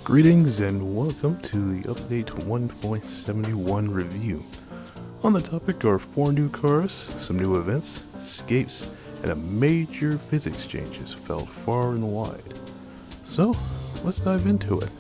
Greetings and welcome to the Update 1.71 review. On the topic are 4 new cars, some new events, escapes, and a major physics changes felt far and wide. So, let's dive into it.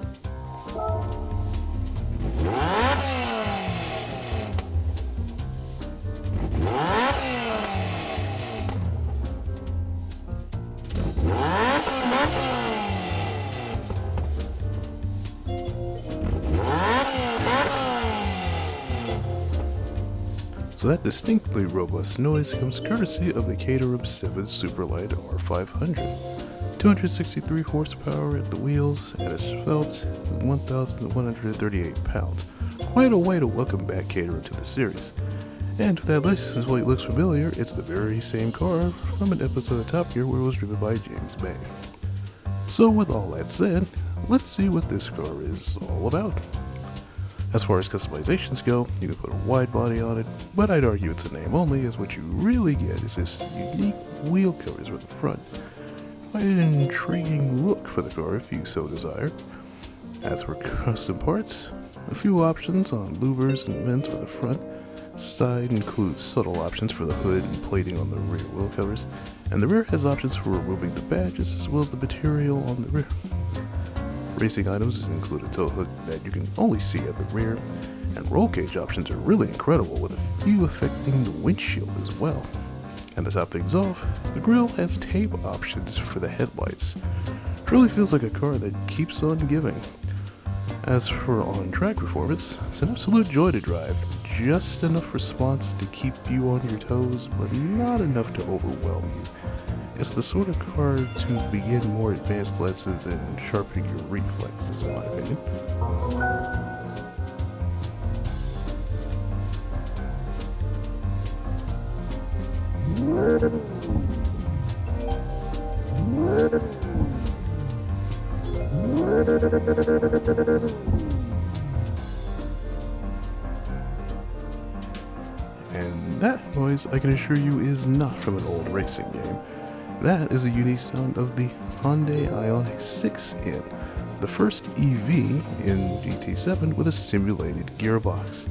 So that distinctly robust noise comes courtesy of the Caterham 7 Superlight R500. 263 horsepower at the wheels and a svelte 1,138 pounds. Quite a way to welcome back Caterham to the series. And if that license plate looks familiar, it's the very same car from an episode of Top Gear where it was driven by James Bay. So with all that said, let's see what this car is all about. As far as customizations go, you can put a wide body on it, but I'd argue it's a name only, as what you really get is this unique wheel covers for the front. Quite an intriguing look for the car if you so desire. As for custom parts, a few options on louvers and vents for the front. Side includes subtle options for the hood and plating on the rear wheel covers, and the rear has options for removing the badges as well as the material on the rear. Racing items include a tow hook that you can only see at the rear, and roll cage options are really incredible with a few affecting the windshield as well. And to top things off, the grille has tape options for the headlights. Truly feels like a car that keeps on giving. As for on-track performance, it's an absolute joy to drive. Just enough response to keep you on your toes, but not enough to overwhelm you. It's the sort of car to begin more advanced lessons in sharpening your reflexes, in my opinion. And that noise, I can assure you, is not from an old racing game. That is a unique sound of the Hyundai Ioniq 6N, the first EV in GT7 with a simulated gearbox.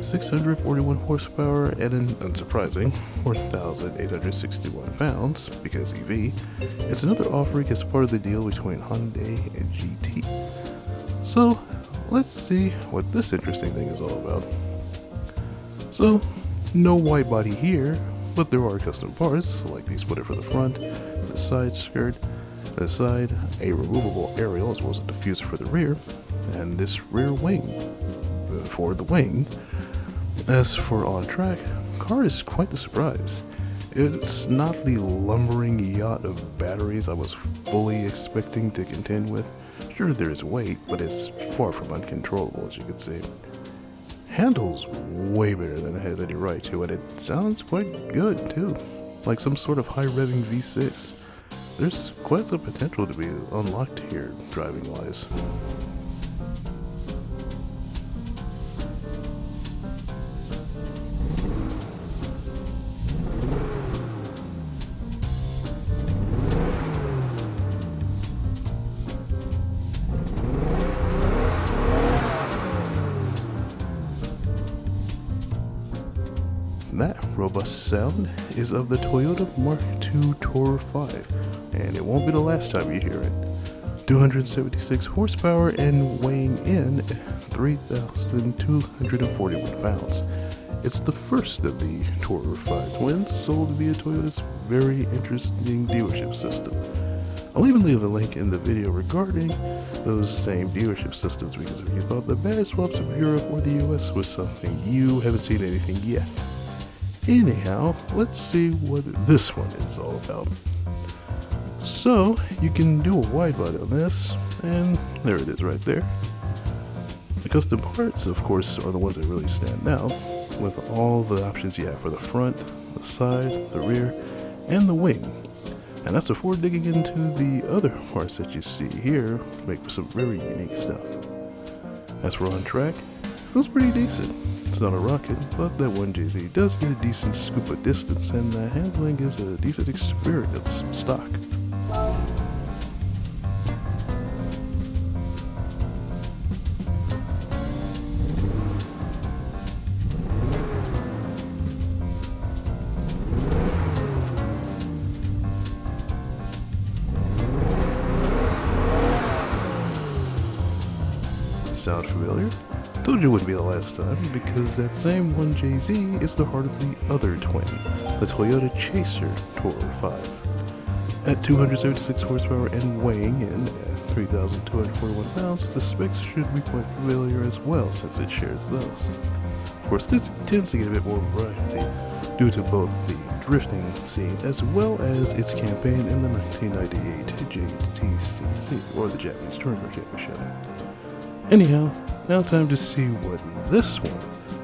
641 horsepower and an unsurprising 4,861 pounds, because EV, it's another offering as part of the deal between Hyundai and GT. So, let's see what this interesting thing is all about. So, no wide body here, but there are custom parts, like the splitter for the front, the side skirt, the side, a removable aerial as well as a diffuser for the rear, and this rear wing for the wing. As for on-track, car is quite the surprise. It's not the lumbering yacht of batteries I was fully expecting to contend with. Sure, there's weight, but it's far from uncontrollable, as you can see. Handles way better than it has any right to, and it sounds quite good too, like some sort of high-revving V6. There's quite some potential to be unlocked here, driving-wise. That robust sound is of the Toyota Mark II Tourer 5, and it won't be the last time you hear it. 276 horsepower and weighing in 3,241 pounds. It's the first of the Tourer 5 twins sold via Toyota's very interesting dealership system. I'll even leave a link in the video regarding those same dealership systems, because if you thought the badge swaps of Europe or the US was something, you haven't seen anything yet. Anyhow, let's see what this one is all about. So, you can do a wide body on this, and there it is right there. The custom parts, of course, are the ones that really stand out, with all the options you have for the front, the side, the rear, and the wing. And that's before digging into the other parts that you see here, make some very unique stuff. As for on track, it feels pretty decent. It's not a rocket, but that 1JZ does get a decent scoop of distance, and the handling is a decent experience stock. sound familiar? Told you it wouldn't be the last time, because that same 1JZ is the heart of the other twin, the Toyota Chaser Tour 5. At 276 horsepower and weighing in at 3,241 pounds, the specs should be quite familiar as well since it shares those. Of course, this tends to get a bit more variety due to both the drifting scene as well as its campaign in the 1998 JTCC, or the Japanese Touring Car Championship. Anyhow, now time to see what this one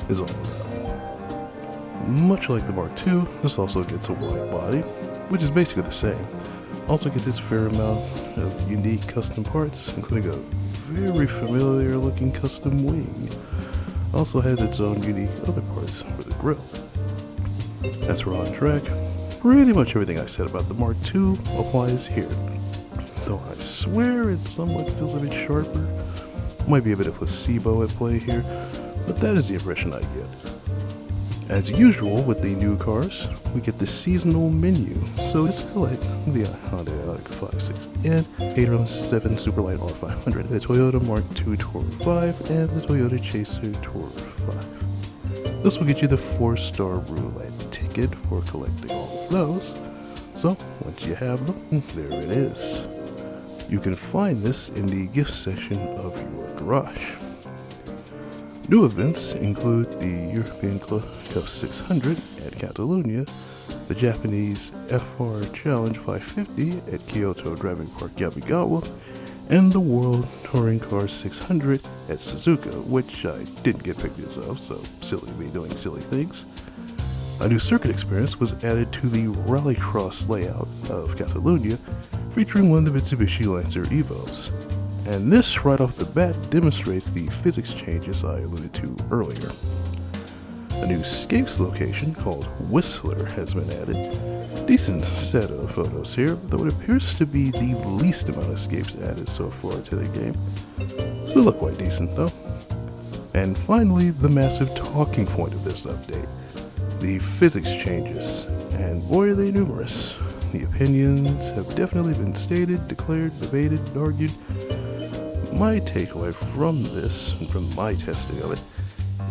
is all about. Much like the Mark II, this also gets a wide body, which is basically the same. Also gets its fair amount of unique custom parts, including a very familiar looking custom wing. Also has its own unique other parts for the grille. As we're on track, pretty much everything I said about the Mark II applies here. Though I swear it somewhat feels a bit sharper. Might be a bit of placebo at play here, but that is the impression I get. As usual with the new cars, we get the seasonal menu. So let's select the Honda Ioniq 5.6N, Caterham 7 Superlight R500, the Toyota Mark II Tour 5, and the Toyota Chaser Tour 5. This will get you the 4-star roulette ticket for collecting all of those. So once you have them, there it is. You can find this in the gift section of your garage. New events include the European Club Cup 600 at Catalunya, the Japanese FR Challenge 550 at Kyoto Driving Park Yamigawa, and the World Touring Car 600 at Suzuka, which I didn't get pictures of, so silly me doing silly things. A new circuit experience was added to the Rallycross layout of Catalunya, featuring one of the Mitsubishi Lancer Evos. And this, right off the bat, demonstrates the physics changes I alluded to earlier. A new escapes location called Whistler has been added. Decent set of photos here, though it appears to be the least amount of escapes added so far to the game. Still look quite decent though. And finally, the massive talking point of this update. The physics changes, and boy are they numerous. The opinions have definitely been stated, declared, debated, and argued. My takeaway from this, and from my testing of it,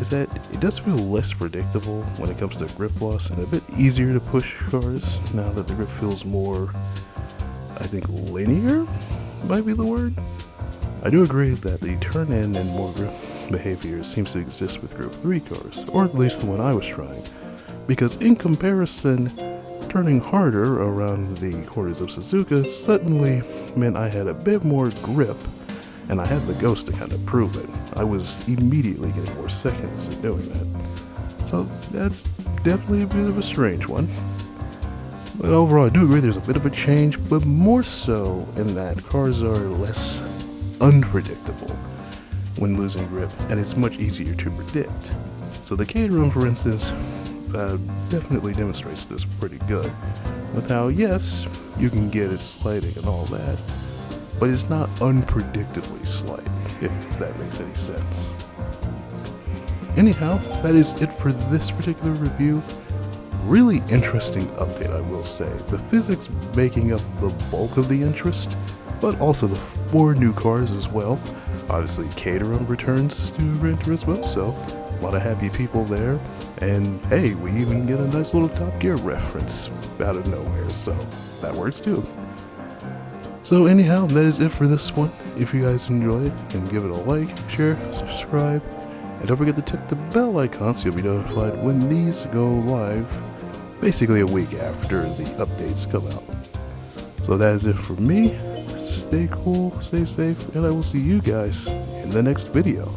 is that it does feel less predictable when it comes to grip loss and a bit easier to push cars now that the grip feels more, I think, linear might be the word. I do agree that the turn-in and more grip behavior seems to exist with Group 3 cars, or at least the one I was trying, because in comparison, turning harder around the corners of Suzuka suddenly meant I had a bit more grip, and I had the ghost to kind of prove it. I was immediately getting more seconds in doing that. So that's definitely a bit of a strange one. But overall, I do agree there's a bit of a change, but more so in that cars are less unpredictable when losing grip, and it's much easier to predict. So the Caterham, for instance, definitely demonstrates this pretty good, with how, yes, you can get it sliding and all that, but it's not unpredictably sliding, if that makes any sense. Anyhow, that is it for this particular review. Really interesting update, I will say. The physics making up the bulk of the interest, but also the 4 new cars as well. Obviously, Caterham returns to Gran Turismo, so a lot of happy people there. And hey, we even get a nice little Top Gear reference out of nowhere, so that works too. So anyhow, that is it for this one. If you guys enjoyed it, then give it a like, share, subscribe, and don't forget to tick the bell icon so you'll be notified when these go live, basically a week after the updates come out. So that is it for me. Stay cool, stay safe, and I will see you guys in the next video.